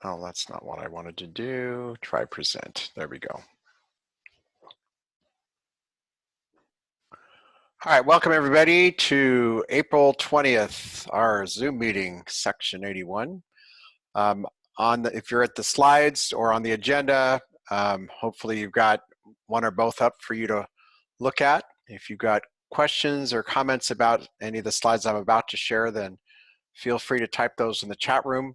Oh, that's not what I wanted to do. Try present. There we go. All right, welcome everybody to April 20th, our Zoom meeting, section 81. If you're at the slides or on the agenda, hopefully you've got one or both up for you to look at. If you've got questions or comments about any of the slides I'm about to share, then feel free to type those in the chat room.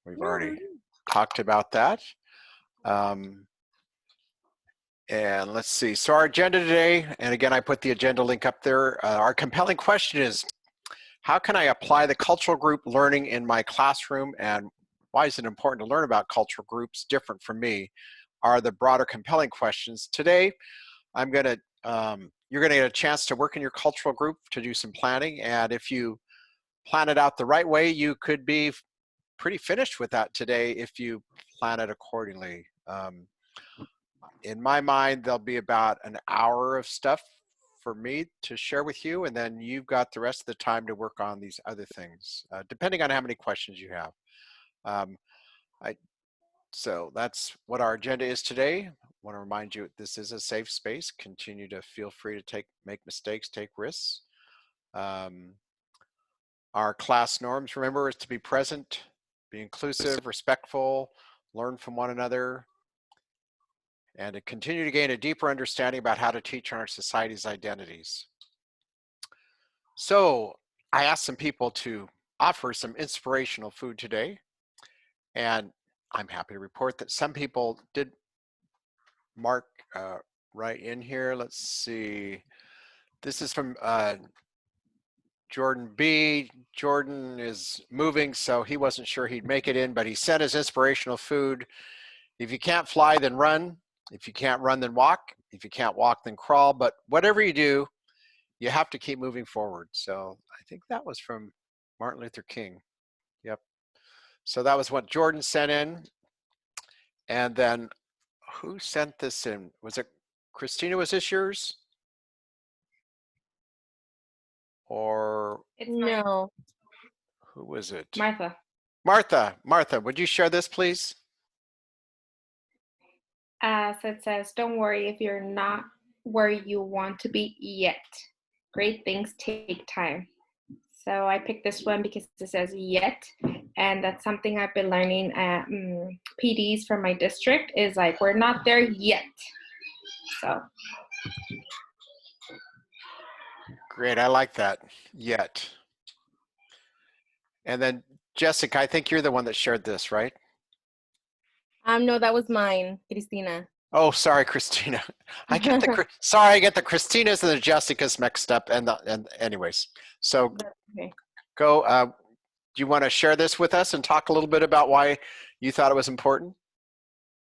We've already talked about that. And let's see, so our agenda today, and again, I put the agenda link up there. Our compelling question is, how can I apply the cultural group learning in my classroom, and why is it important to learn about cultural groups different from me, are the broader compelling questions. Today, you're gonna get a chance to work in your cultural group to do some planning, and if you plan it out the right way, you could be pretty finished with that today if you plan it accordingly. In my mind, there'll be about an hour of stuff for me to share with you, and then you've got the rest of the time to work on these other things, depending on how many questions you have. So that's what our agenda is today. I want to remind you, this is a safe space. Continue to feel free to make mistakes, take risks. Our class norms, remember, is to be present, be inclusive, respectful, learn from one another, and to continue to gain a deeper understanding about how to teach on our society's identities. So I asked some people to offer some inspirational food today, and I'm happy to report that some people did mark right in here. Let's see. This is from Jordan B. Jordan is moving, so he wasn't sure he'd make it in, but he sent his inspirational food. If you can't fly, then run. If you can't run, then walk. If you can't walk, then crawl. But whatever you do, you have to keep moving forward. So I think that was from Martin Luther King. Yep. So that was what Jordan sent in. And then who sent this in? Was it Christina? Was this yours? Or no? Who was it? Martha. Martha, would you share this, please? So it says, don't worry if you're not where you want to be yet. Great things take time. So I picked this one because it says yet, and that's something I've been learning at PDs from my district, is like, we're not there yet. So. Great, I like that, yet. And then Jessica, I think you're the one that shared this, right? No, that was mine, Cristina. Oh, sorry, Christina. I get the Christinas and the Jessicas mixed up. And anyways, so okay. Go. Do you want to share this with us and talk a little bit about why you thought it was important?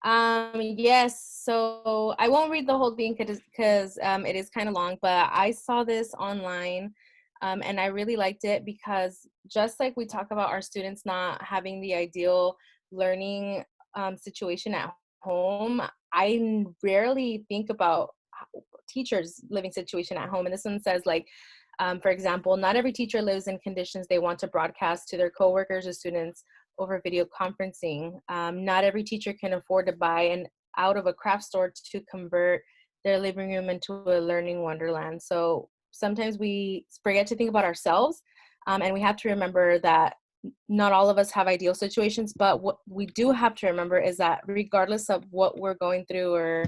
Yes. So I won't read the whole thing because it is kind of long, but I saw this online. And I really liked it because just like we talk about our students not having the ideal learning situation at home, I rarely think about teachers' living situation at home. And this one says, like, for example, not every teacher lives in conditions they want to broadcast to their coworkers or students over video conferencing. Not every teacher can afford to buy an out of a craft store to convert their living room into a learning wonderland. So sometimes we forget to think about ourselves, and we have to remember that not all of us have ideal situations, but what we do have to remember is that regardless of what we're going through, or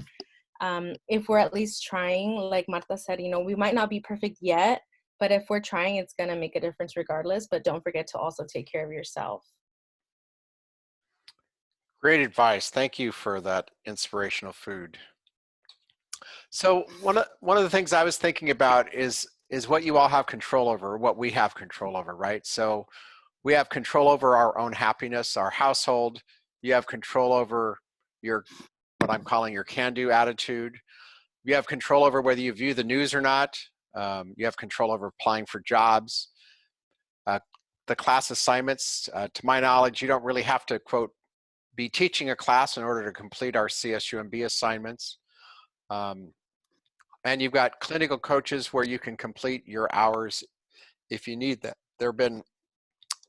if we're at least trying, like Marta said, we might not be perfect yet, but if we're trying, it's going to make a difference regardless. But don't forget to also take care of yourself. Great advice. Thank you for that inspirational food. So one of the things I was thinking about is what you all have control over, what we have control over, right? So we have control over our own happiness, our household. You have control over what I'm calling your can-do attitude. You have control over whether you view the news or not. You have control over applying for jobs. The class assignments, to my knowledge, you don't really have to, quote, be teaching a class in order to complete our CSUMB assignments. And you've got clinical coaches where you can complete your hours if you need them. There have been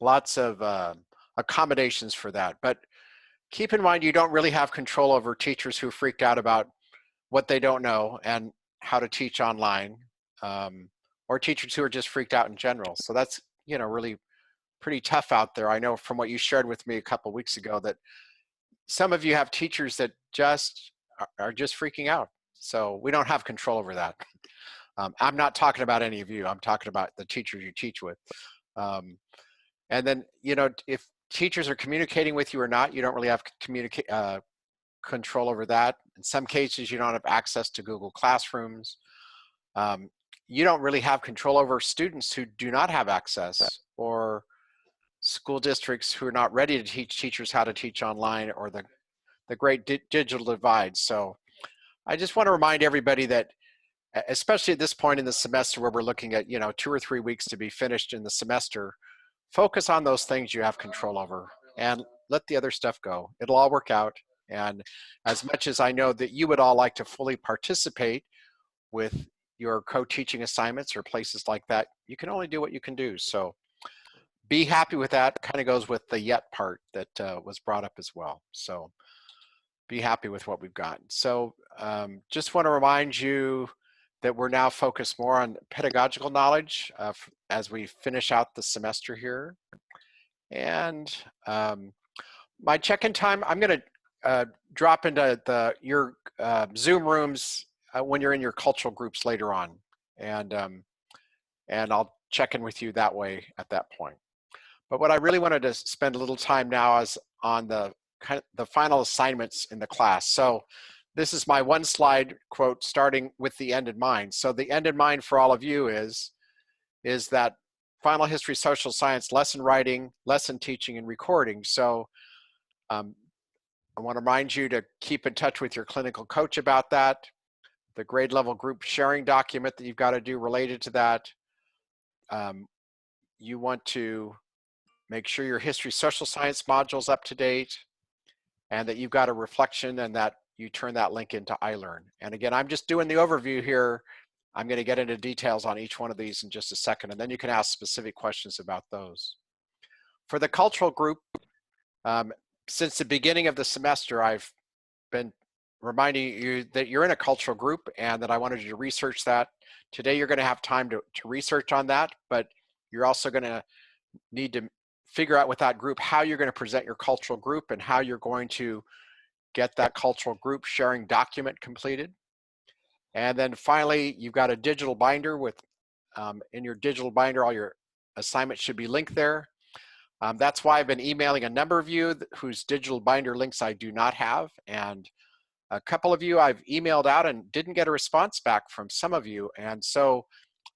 lots of accommodations for that. But keep in mind, you don't really have control over teachers who freaked out about what they don't know and how to teach online, or teachers who are just freaked out in general. So that's, really pretty tough out there. I know from what you shared with me a couple of weeks ago that some of you have teachers that just are just freaking out. So we don't have control over that. I'm not talking about any of you. I'm talking about the teachers you teach with. Um, and then, if teachers are communicating with you or not, you don't really have control over that. In some cases, you don't have access to Google Classrooms. You don't really have control over students who do not have access, or school districts who are not ready to teach teachers how to teach online, or the great digital divide. So I just want to remind everybody that, especially at this point in the semester where we're looking at, 2 or 3 weeks to be finished in the semester, focus on those things you have control over and let the other stuff go. It'll all work out. And as much as I know that you would all like to fully participate with your co-teaching assignments or places like that, you can only do what you can do. So be happy with that. Kind of goes with the yet part that was brought up as well. So be happy with what we've got. So just want to remind you that we're now focused more on pedagogical knowledge as we finish out the semester here. And my check-in time, I'm going to drop into your Zoom rooms when you're in your cultural groups later on. And I'll check in with you that way at that point. But what I really wanted to spend a little time now is on the final assignments in the class. So this is my one slide quote starting with the end in mind. So the end in mind for all of you is that final history, social science, lesson writing, lesson teaching, and recording. So I want to remind you to keep in touch with your clinical coach about that, the grade level group sharing document that you've got to do related to that. You want to make sure your history, social science module's up to date, and that you've got a reflection and that you turn that link into iLearn. And again, I'm just doing the overview here. I'm going to get into details on each one of these in just a second, and then you can ask specific questions about those. For the cultural group, since the beginning of the semester, I've been reminding you that you're in a cultural group and that I wanted you to research that. Today, you're going to have time to research on that, but you're also going to need to figure out with that group how you're going to present your cultural group and how you're going to get that cultural group sharing document completed. And then finally, you've got a digital binder with, in your digital binder, all your assignments should be linked there. That's why I've been emailing a number of you whose digital binder links I do not have. And a couple of you I've emailed out and didn't get a response back from some of you. And so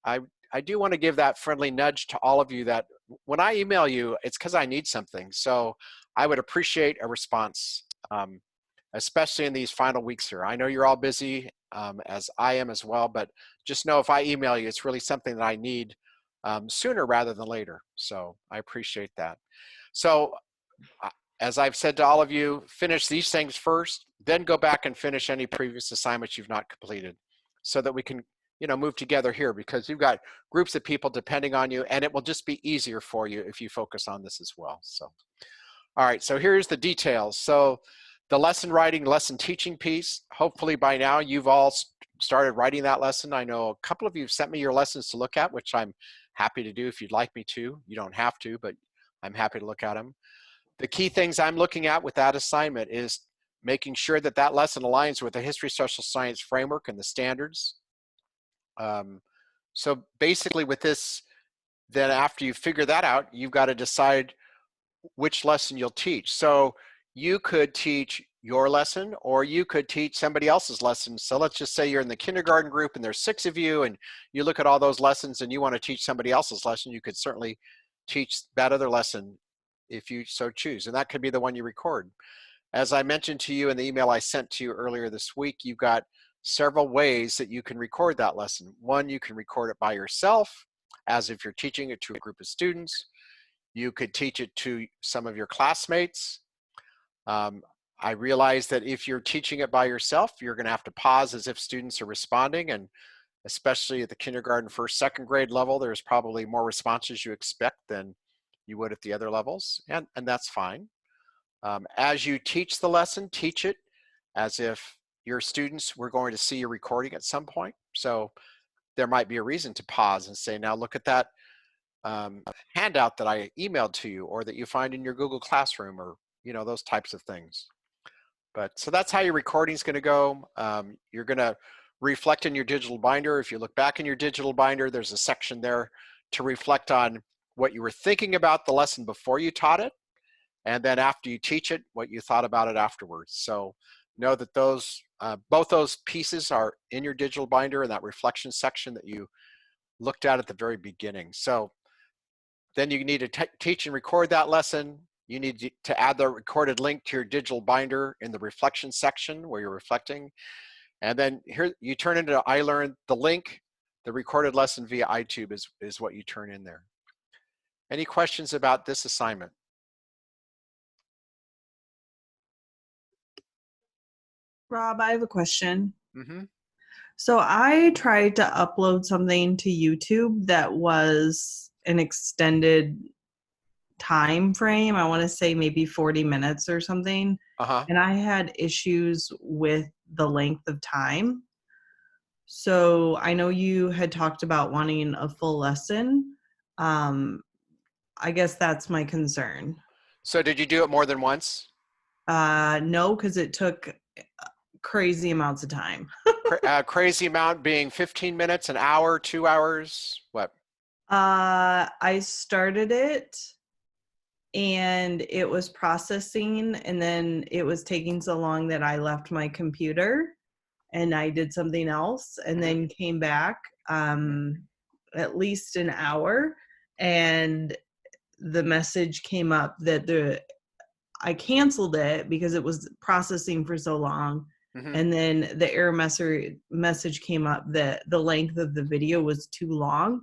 I do want to give that friendly nudge to all of you that when I email you, it's because I need something. So I would appreciate a response, especially in these final weeks here. I know you're all busy, as I am as well, but just know if I email you, it's really something that I need sooner rather than later. So I appreciate that. So as I've said to all of you, finish these things first, then go back and finish any previous assignments you've not completed so that we can move together here, because you've got groups of people depending on you, and it will just be easier for you if you focus on this as well. So, all right, so here's the details. So the lesson writing, lesson teaching piece, hopefully by now you've all started writing that lesson. I know a couple of you have sent me your lessons to look at, which I'm happy to do if you'd like me to. You don't have to, but I'm happy to look at them. The key things I'm looking at with that assignment is making sure that that lesson aligns with the history social science framework and the standards. So basically with this, then after you figure that out, you've got to decide which lesson you'll teach. So you could teach your lesson, or you could teach somebody else's lesson. So let's just say you're in the kindergarten group and there's 6 of you, and you look at all those lessons and you want to teach somebody else's lesson. You could certainly teach that other lesson if you so choose, and that could be the one you record. As I mentioned to you in the email I sent to you earlier this week, you've got several ways that you can record that lesson. One, you can record it by yourself, as if you're teaching it to a group of students. You could teach it to some of your classmates. I realize that if you're teaching it by yourself, you're going to have to pause as if students are responding, and especially at the kindergarten, first, second grade level, there's probably more responses you expect than you would at the other levels, and that's fine. As you teach the lesson, teach it as if your students were going to see your recording at some point. So there might be a reason to pause and say, now look at that handout that I emailed to you, or that you find in your Google Classroom, or those types of things. But so that's how your recording is going to go. You're going to reflect in your digital binder. If you look back in your digital binder, there's a section there to reflect on what you were thinking about the lesson before you taught it, and then after you teach it, what you thought about it afterwards. So know that those both those pieces are in your digital binder in that reflection section that you looked at the very beginning. So then you need to teach and record that lesson. You need to add the recorded link to your digital binder in the reflection section where you're reflecting. And then here you turn into I Learned. The link, the recorded lesson via iTube is what you turn in there. Any questions about this assignment? Rob, I have a question. Mm-hmm. So I tried to upload something to YouTube that was an extended time frame. I want to say maybe 40 minutes or something. Uh-huh. And I had issues with the length of time. So I know you had talked about wanting a full lesson. I guess that's my concern. So did you do it more than once? No, because it took crazy amounts of time. Crazy amount being 15 minutes, an hour, 2 hours, what? I started it and it was processing, and then it was taking so long that I left my computer and I did something else, and then came back at least an hour, and the message came up that I canceled it because it was processing for so long. Mm-hmm. And then the error message came up that the length of the video was too long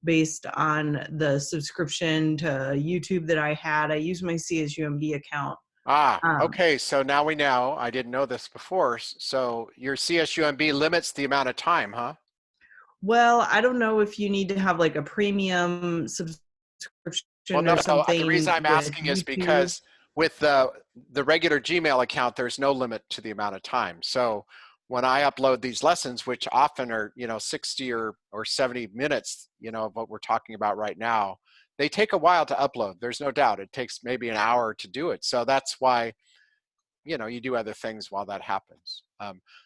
based on the subscription to YouTube that I had. I used my CSUMB account. Okay, so now we know. I didn't know this before. So your CSUMB limits the amount of time, huh? Well, I don't know if you need to have like a premium subscription Well, no, or so the reason something I'm with asking is YouTube. because with the regular Gmail account, there's no limit to the amount of time. So when I upload these lessons, which often are 60 or 70 minutes, of what we're talking about right now, they take a while to upload. There's no doubt. It takes maybe an hour to do it. So that's why you do other things while that happens.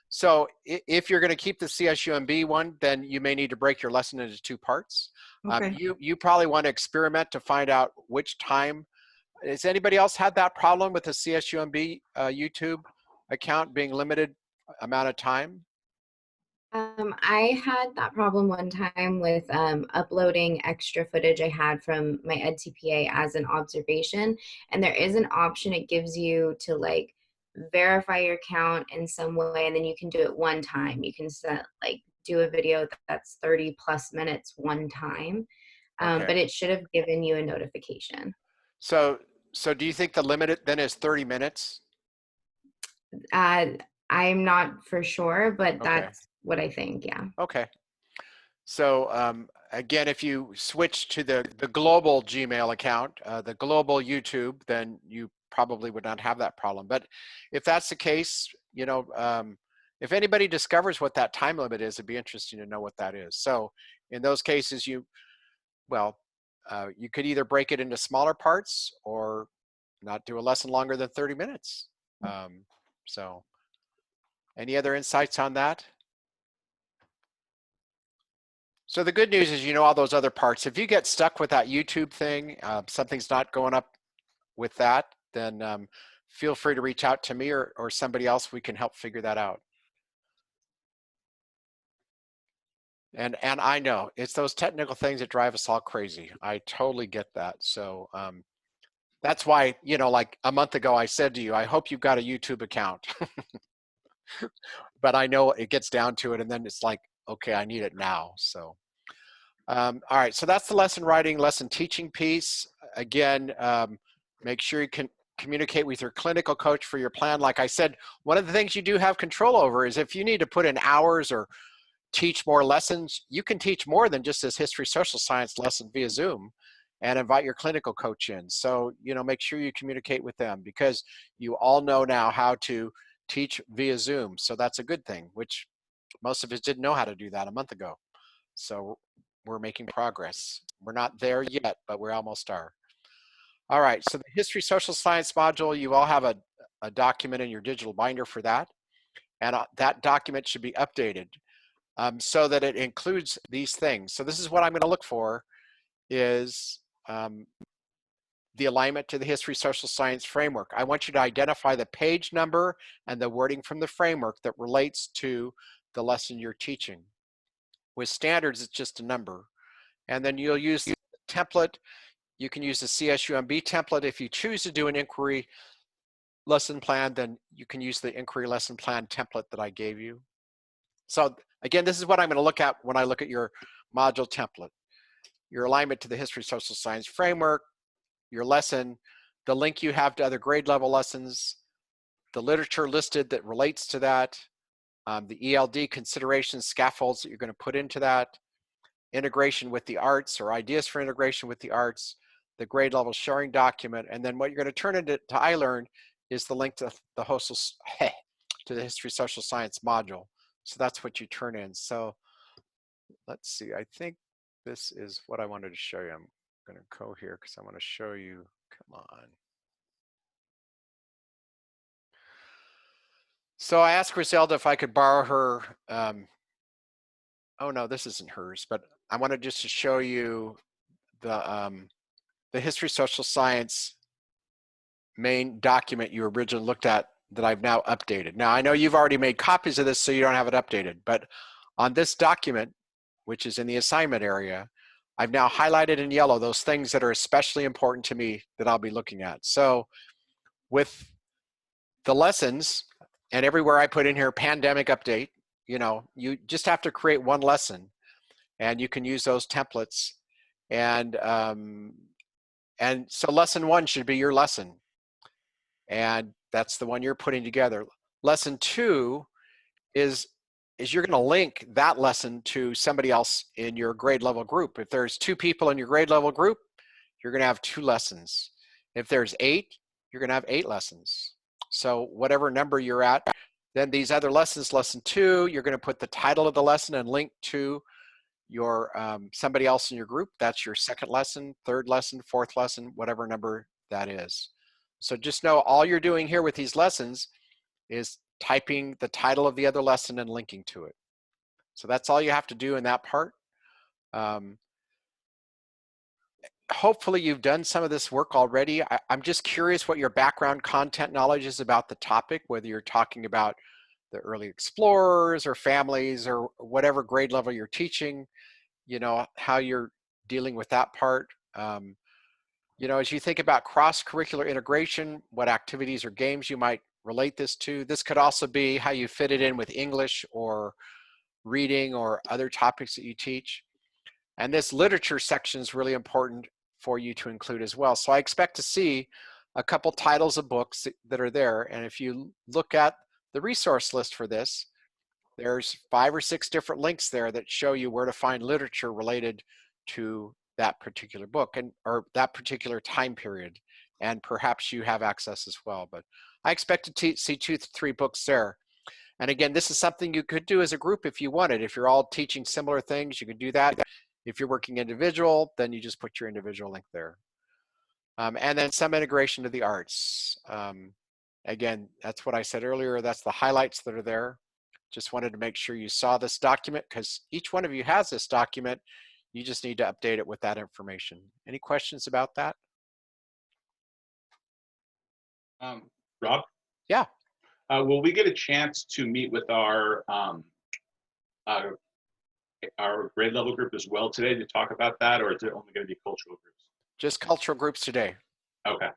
So if you're going to keep the CSUMB one, then you may need to break your lesson into 2 parts. Okay. You probably want to experiment to find out which time. Has anybody else had that problem with the CSUMB YouTube account being limited amount of time? I had that problem one time with uploading extra footage I had from my EdTPA as an observation. And there is an option it gives you to like verify your account in some way, and then you can do it one time. You can set do a video that's 30 plus minutes one time, Okay. but it should have given you a notification. So do you think the limit then is 30 minutes? I'm not for sure, but Okay. that's what I think, yeah. Okay. So again, if you switch to the global Gmail account, the global YouTube, then you probably would not have that problem. But if that's the case, if anybody discovers what that time limit is, it'd be interesting to know what that is. So in those cases, you could either break it into smaller parts or not do a lesson longer than 30 minutes. So any other insights on that? So the good news is all those other parts. If you get stuck with that YouTube thing, something's not going up with that, then feel free to reach out to me or somebody else. We can help figure that out. And I know it's those technical things that drive us all crazy. I totally get that. So that's why, like a month ago, I said to you, I hope you've got a YouTube account. But I know it gets down to it, and then it's like, okay, I need it now. So. All right, so that's the lesson writing, lesson teaching piece. Again, make sure you can communicate with your clinical coach for your plan. Like I said, one of the things you do have control over is if you need to put in hours or teach more lessons, you can teach more than just this history social science lesson via Zoom. and invite your clinical coach in. So, you know, make sure you communicate with them, because you all know now how to teach via Zoom. So that's a good thing, which most of us didn't know how to do that a month ago. So we're making progress. We're not there yet, but we almost are. All right, so the history social science module, you all have a document in your digital binder for that. And that document should be updated so that it includes these things. So this is what I'm going to look for, is the alignment to the history social science framework. I want you to identify the page number and the wording from the framework that relates to the lesson you're teaching. With standards, it's just a number. And then you'll use the template. You can use the CSUMB template. If you choose to do an inquiry lesson plan, then you can use the inquiry lesson plan template that I gave you. So again, this is what I'm going to look at when I look at your module template. Your alignment to the history social science framework, your lesson, the link you have to other grade level lessons, the literature listed that relates to that, the ELD considerations, scaffolds that you're going to put into that, integration with the arts or ideas for integration with the arts, the grade level sharing document, and then what you're going to turn into iLearn is the link to to the history social science module. So that's what you turn in. So let's see, I think this is what I wanted to show you. I'm going to go here because I want to show you, come on. So I asked Griselda if I could borrow her, oh no, this isn't hers, but I wanted just to show you the history social science main document you originally looked at that I've now updated. Now I know you've already made copies of this, so you don't have it updated, but on this document, which is in the assignment area, I've now highlighted in yellow those things that are especially important to me that I'll be looking at. So with the lessons, and everywhere I put in here pandemic update, you know, you just have to create one lesson, and you can use those templates. And so lesson 1 should be your lesson, and that's the one you're putting together. Lesson 2 is you're going to link that lesson to somebody else in your grade level group. If there's 2 people in your grade level group, you're going to have 2 lessons. If there's 8, you're going to have 8 lessons. So whatever number you're at, then these other lessons, lesson 2, you're going to put the title of the lesson and link to your somebody else in your group. That's your 2nd lesson, 3rd lesson, 4th lesson, whatever number that is. So just know all you're doing here with these lessons is typing the title of the other lesson and linking to it. So that's all you have to do in that part. Hopefully you've done some of this work already. I'm just curious what your background content knowledge is about the topic, whether you're talking about the early explorers or families or whatever grade level you're teaching, you know, how you're dealing with that part. You know, as you think about cross-curricular integration, what activities or games you might relate this to. This could also be how you fit it in with English or reading or other topics that you teach. And this literature section is really important for you to include as well. So I expect to see a couple titles of books that are there. And if you look at the resource list for this, there's 5 or 6 different links there that show you where to find literature related to that particular book or that particular time period. And perhaps you have access as well. But I expect to see 2 to 3 books there. And again, this is something you could do as a group if you wanted. If you're all teaching similar things, you could do that. If you're working individual, then you just put your individual link there. And then some integration to the arts. Again, that's what I said earlier. That's the highlights that are there. Just wanted to make sure you saw this document because each one of you has this document. You just need to update it with that information. Any questions about that? Rob? Yeah. Will we get a chance to meet with our grade level group as well today to talk about that, or is it only going to be cultural groups? Just cultural groups today. Okay.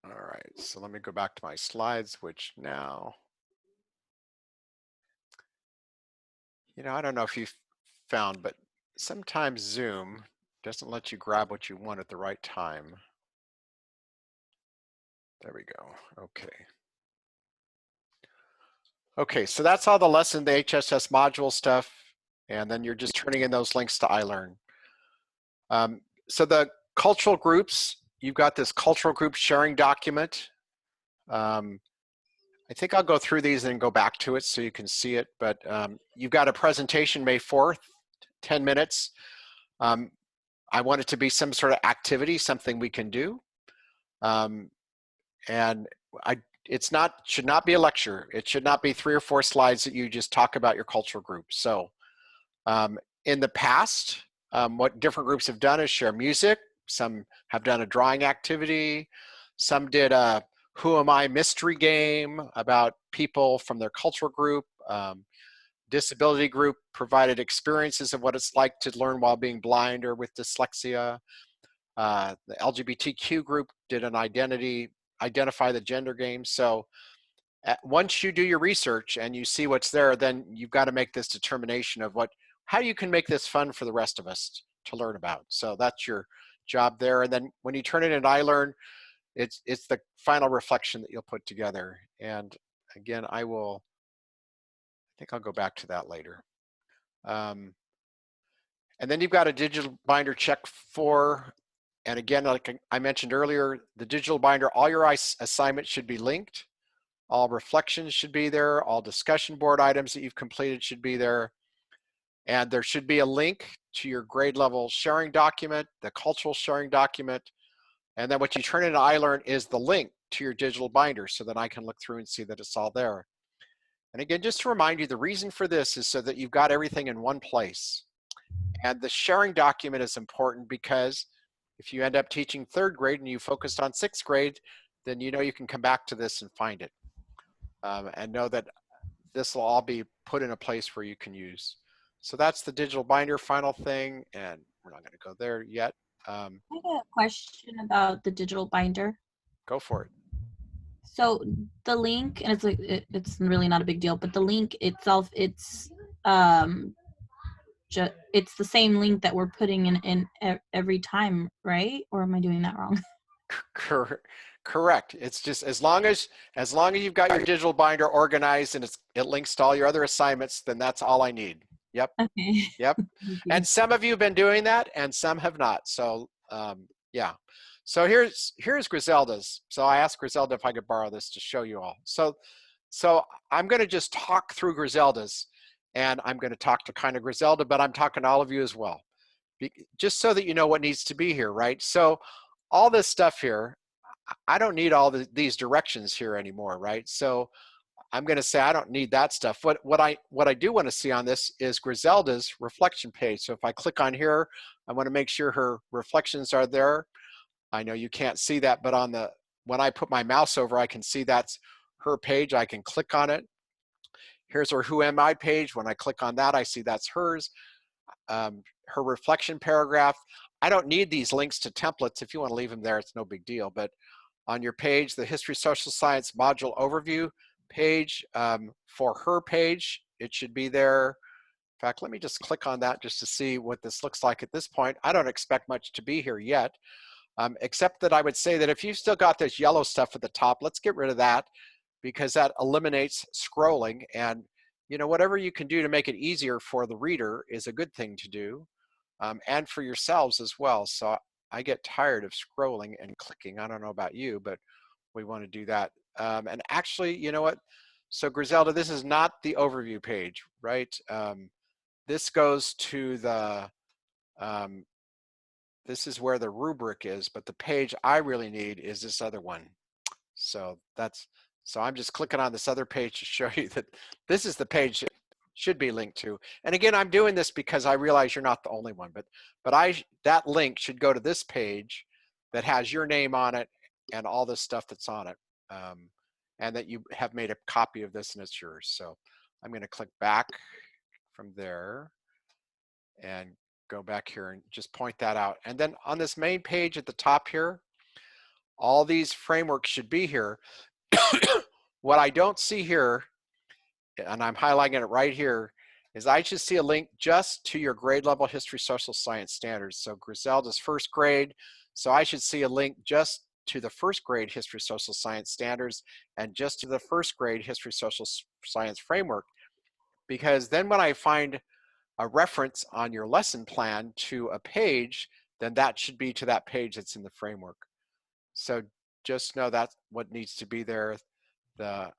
All right, so let me go back to my slides, which now, you know, I don't know if you've found, but sometimes Zoom doesn't let you grab what you want at the right time. There we go. Okay. Okay, so that's all the lesson, the HSS module stuff. And then you're just turning in those links to iLearn. So the cultural groups, you've got this cultural group sharing document. I think I'll go through these and go back to it so you can see it, but you've got a presentation May 4th, 10 minutes. I want it to be some sort of activity, something we can do. And should not be a lecture. It should not be 3 or 4 slides that you just talk about your cultural group. So in the past, what different groups have done is share music. Some have done a drawing activity. Some did a Who Am I mystery game about people from their cultural group. Disability group provided experiences of what it's like to learn while being blind or with dyslexia. The LGBTQ group did an identify the gender game. So once you do your research and you see what's there, then you've got to make this determination of how you can make this fun for the rest of us to learn about. So that's your job there. And then when you turn it in iLearn, it's the final reflection that you'll put together. And again, I think I'll go back to that later. And then you've got a digital binder check for, and again, like I mentioned earlier, the digital binder, all your assignments should be linked. All reflections should be there. All discussion board items that you've completed should be there. And there should be a link to your grade level sharing document, the cultural sharing document. And then what you turn into iLearn is the link to your digital binder so that I can look through and see that it's all there. And again, just to remind you, the reason for this is so that you've got everything in one place. And the sharing document is important because if you end up teaching 3rd grade and you focused on 6th grade, then you know you can come back to this and find it. And know that this will all be put in a place where you can use. So that's the digital binder final thing, and we're not going to go there yet. I have a question about the digital binder. Go for it. So the link, and it's really not a big deal, but the link itself, it's it's the same link that we're putting in every time, right? Or am I doing that wrong? Correct. It's just as long as you've got your digital binder organized and it links to all your other assignments, then that's all I need. Yep. Okay. Yep. And some of you have been doing that and some have not. So yeah. So here's Griselda's. So I asked Griselda if I could borrow this to show you all. So I'm going to just talk through Griselda's, and I'm going to talk to kind of Griselda, but I'm talking to all of you as well, just so that you know what needs to be here, right? So all this stuff here, I don't need all these directions here anymore, right? So I'm going to say I don't need that stuff. What I do want to see on this is Griselda's reflection page. So if I click on here, I want to make sure her reflections are there. I know you can't see that, but when I put my mouse over, I can see that's her page. I can click on it. Here's her Who Am I page. When I click on that, I see that's hers. Her reflection paragraph. I don't need these links to templates. If you want to leave them there, it's no big deal. But on your page, the History Social Science module overview page, for her page, it should be there. In fact, let me just click on that just to see what this looks like at this point. I don't expect much to be here yet, except that I would say that if you've still got this yellow stuff at the top, let's get rid of that, because that eliminates scrolling. And you know, whatever you can do to make it easier for the reader is a good thing to do, and for yourselves as well. So I get tired of scrolling and clicking. I don't know about you, but we want to do that. And actually, you know what? So Griselda, this is not the overview page, right? This goes to the, this is where the rubric is, but the page I really need is this other one. So I'm just clicking on this other page to show you that this is the page that should be linked to. And again, I'm doing this because I realize you're not the only one, but that link should go to this page that has your name on it and all this stuff that's on it, and that you have made a copy of this and it's yours. So I'm going to click back from there and go back here and just point that out. And then on this main page at the top here, all these frameworks should be here. What I don't see here, and I'm highlighting it right here, is I should see a link just to your grade level history social science standards. So Griselda's 1st grade, so I should see a link just to the 1st grade history social science standards and just to the 1st grade history social science framework. Because then when I find a reference on your lesson plan to a page, then that should be to that page that's in the framework. So just know that's what needs to be there. The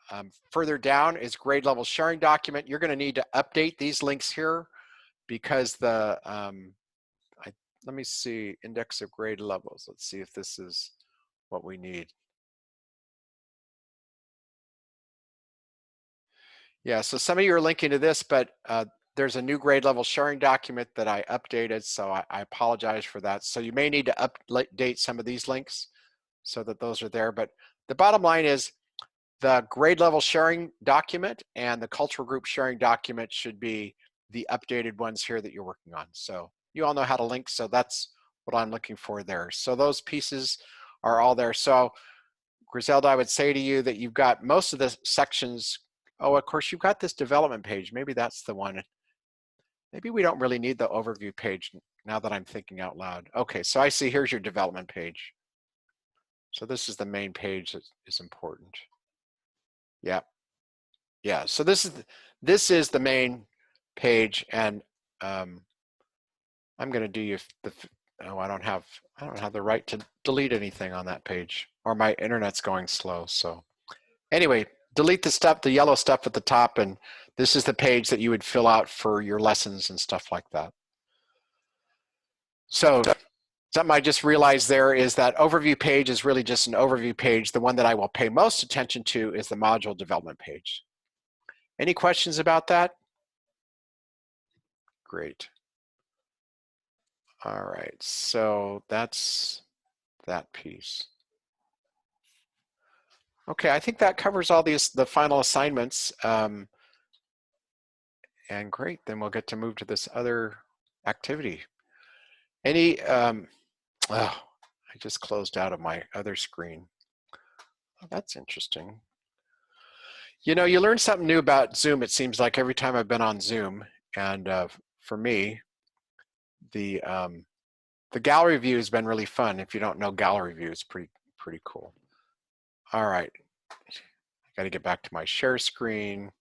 further down is grade level sharing document. You're going to need to update these links here because the, let me see, index of grade levels. Let's see if this is what we need. Yeah, so some of you are linking to this, but there's a new grade level sharing document that I updated, so I apologize for that. So you may need to update some of these links so that those are there. But the bottom line is the grade level sharing document and the cultural group sharing document should be the updated ones here that you're working on. So you all know how to link, so that's what I'm looking for there. So those pieces are all there. So Griselda, I would say to you that you've got most of the sections. Oh, of course, you've got this development page. Maybe that's the one. Maybe we don't really need the overview page now that I'm thinking out loud. Okay, so I see here's your development page. So this is the main page that is important. Yeah, yeah. So this is the main page, and I'm going to do you the. Oh, I don't have the right to delete anything on that page, or my internet's going slow. So anyway, delete the stuff, the yellow stuff at the top, and this is the page that you would fill out for your lessons and stuff like that. So something I just realized there is that overview page is really just an overview page. The one that I will pay most attention to is the module development page. Any questions about that? Great. All right, so that's that piece. Okay, I think that covers all the final assignments. And great, then we'll get to move to this other activity. Any, oh, I just closed out of my other screen. Oh, that's interesting. You know, you learn something new about Zoom, it seems like every time I've been on Zoom. And for me, the gallery view has been really fun. If you don't know gallery view, it's pretty cool. All right, I got to get back to my share screen.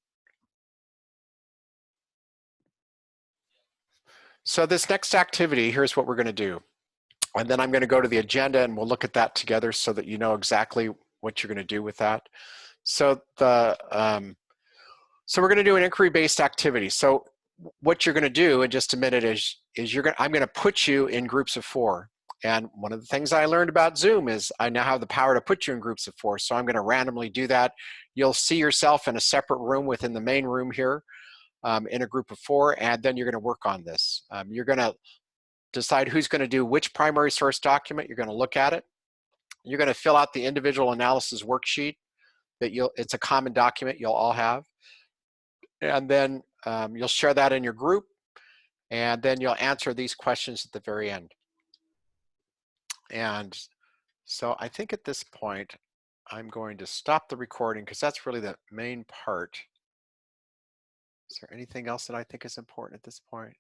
So this next activity, here's what we're going to do. And then I'm going to go to the agenda and we'll look at that together so that you know exactly what you're going to do with that. So we're going to do an inquiry-based activity. So what you're going to do in just a minute is I'm going to put you in groups of 4. And one of the things I learned about Zoom is I now have the power to put you in groups of 4. So I'm going to randomly do that. You'll see yourself in a separate room within the main room here in a group of 4, and then you're going to work on this. You're going to decide who's going to do which primary source document. You're going to look at it. You're going to fill out the individual analysis worksheet that it's a common document you'll all have. And then you'll share that in your group, and then you'll answer these questions at the very end. And so I think at this point, I'm going to stop the recording because that's really the main part. Is there anything else that I think is important at this point?